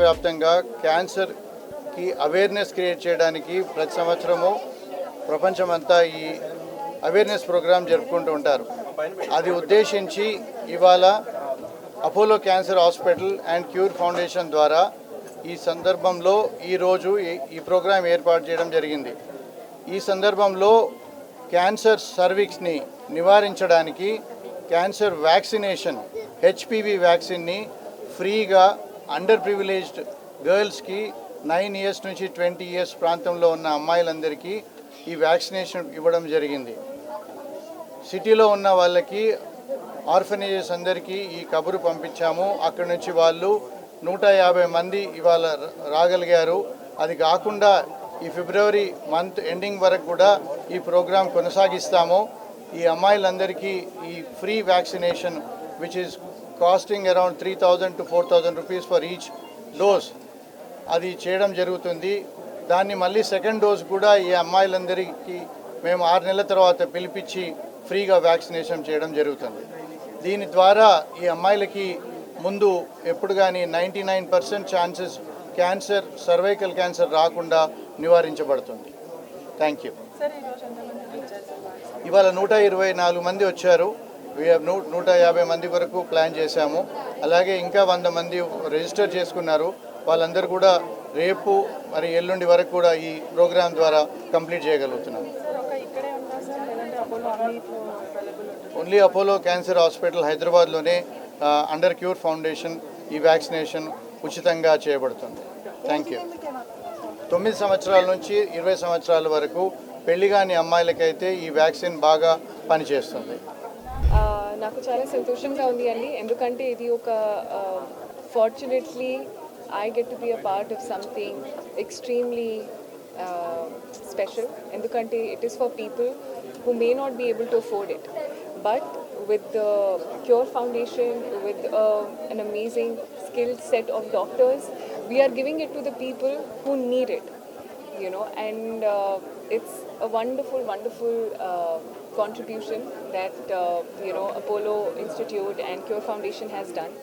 ప్రపంచవ్యాప్తంగా క్యాన్సర్కి awareness create చేయడానికి ప్రతి సంవత్సరము ప్రపంచమంతా ఈ అవేర్నెస్ ప్రోగ్రాం జరుపుకుంటూ ఉంటారు. అది ఉద్దేశించి ఇవాళ Apollo cancer hospital and cure foundation ద్వారా ఈ సందర్భంలో ఈరోజు ఈ ప్రోగ్రాం ఏర్పాటు చేయడం జరిగింది. ఈ సందర్భంలో క్యాన్సర్ సర్విక్స్ని నివారించడానికి క్యాన్సర్ వ్యాక్సినేషన్ హెచ్పివి వ్యాక్సిన్ని ఫ్రీగా అండర్ ప్రివిలేజ్డ్ గర్ల్స్కి 9 years నుంచి 20 years ప్రాంతంలో ఉన్న అమ్మాయిలందరికీ ఈ వ్యాక్సినేషన్ ఇవ్వడం జరిగింది. సిటీలో ఉన్న వాళ్ళకి ఆర్ఫనేజెస్ అందరికీ ఈ కబురు పంపించాము. అక్కడి నుంచి వాళ్ళు 150 మంది ఇవాళ రాగలిగారు. అది కాకుండా ఈ ఫిబ్రవరి మంత్ ఎండింగ్ వరకు కూడా ఈ ప్రోగ్రాం కొనసాగిస్తాము. ఈ అమ్మాయిలందరికీ ఈ free vaccination which is costing around 3,000 to 4,000 rupees for each dose అది చేయడం జరుగుతుంది. దాన్ని మళ్ళీ సెకండ్ డోస్ కూడా ఈ అమ్మాయిలందరికీ మేము 6 నెలల తర్వాత పిలిపించి ఫ్రీగా వ్యాక్సినేషన్ చేయడం జరుగుతుంది. దీని ద్వారా ఈ అమ్మాయిలకి ముందు ఎప్పుడు కానీ 99% ఛాన్సెస్ క్యాన్సర్ సర్వైకల్ క్యాన్సర్ రాకుండా నివారించబడుతుంది. Thank you. ఇవాళ 124 మంది వచ్చారు. 150 మంది వరకు ప్లాన్ చేశాము. అలాగే ఇంకా 100 మంది రిజిస్టర్ చేసుకున్నారు. వాళ్ళందరూ కూడా రేపు మరి ఎల్లుండి వరకు కూడా ఈ ప్రోగ్రాం ద్వారా కంప్లీట్ చేయగలుగుతున్నాం. ఓన్లీ అపోలో క్యాన్సర్ హాస్పిటల్ హైదరాబాద్లోనే అండర్ క్యూర్ ఫౌండేషన్ ఈ వ్యాక్సినేషన్ ఉచితంగా చేయబడుతుంది. Thank you. 9 సంవత్సరాల నుంచి 20 సంవత్సరాల వరకు పెళ్లి కాని అమ్మాయిలకైతే ఈ వ్యాక్సిన్ బాగా పనిచేస్తుంది. నాకు చాలా సంతోషంగా ఉంది అండి, ఎందుకంటే ఇది ఒక fortunately I get to be a part of something extremely special. Endukante it is for people who may not be able to afford it, but with the Cure Foundation, with an amazing skilled set of doctors, we are giving it to the people who need it, you know, and it's a wonderful contribution that Apollo Institute and Cure Foundation has done,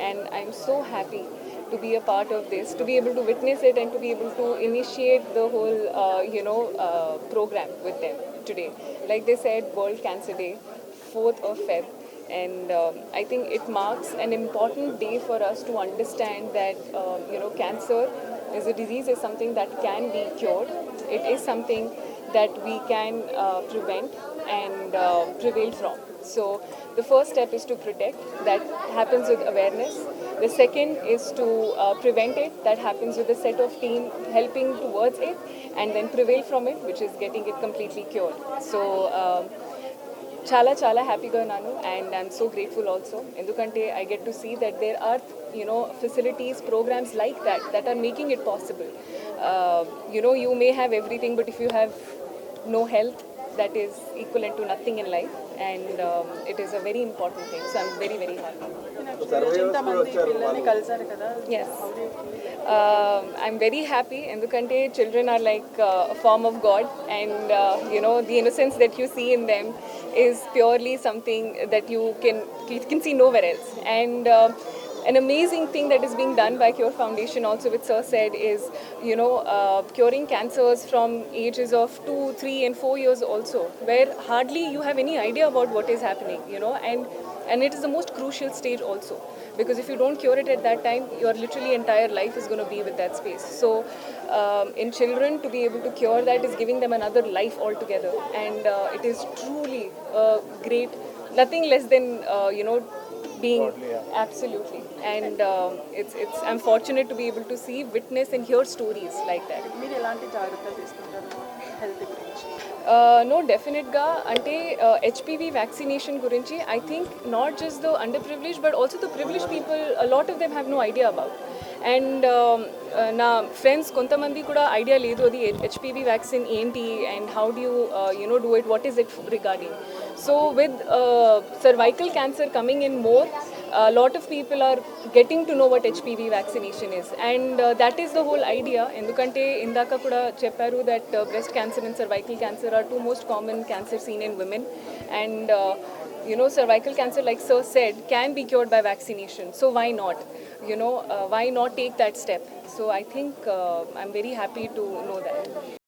and I'm so happy to be a part of this, to be able to witness it and to be able to initiate the whole program with them today. Like they said, World Cancer Day, 4th of Feb, and I think it marks an important day for us to understand that cancer is a disease, is something that can be cured. It is something that we can prevent and prevail from. So the first step is to protect. That happens with awareness. The second is to prevent it. That happens with a set of team helping towards it, and then prevail from it, which is getting it completely cured. So chala happyga unnanu, and I'm so grateful also, endukante I get to see that there are facilities, programs like that are making it possible. You may have everything, but if you have no health, that is equivalent to nothing in life, and it is a very important thing. So I'm very happy. Yes, I'm very happy, endukante children are like a form of God, and the innocence that you see in them is purely something that you can see nowhere else. And an amazing thing that is being done by Cure Foundation also, which Sir said, is curing cancers from ages of 2, 3 and 4 years also, where hardly you have any idea about what is happening, and it is the most crucial stage also, because if you don't cure it at that time, your literally entire life is going to be with that space. So in children, to be able to cure that is giving them another life altogether, and it is truly great, nothing less than being absolutely, and it's I'm fortunate to be able to see, witness and hear stories like that. మీరు ఎలాంటి జాగ్రత్తలు తీసుకుంటారు health గురించి? No, definite ga ante HPV vaccination gurinchi, I think not just the underprivileged but also the privileged people, a lot of them have no idea about. And na friends kontamandi kuda idea ledu adi HPV vaccine enti and how do you do it, what is it regarding. So with cervical cancer coming in more, a lot of people are getting to know what HPV vaccination is, and that is the whole idea. Endukante indaka kuda chepparu that breast cancer and cervical cancer are two most common cancers seen in women, and cervical cancer, like Sir said, can be cured by vaccination. So why not? Why not take that step? So I think I'm very happy to know that.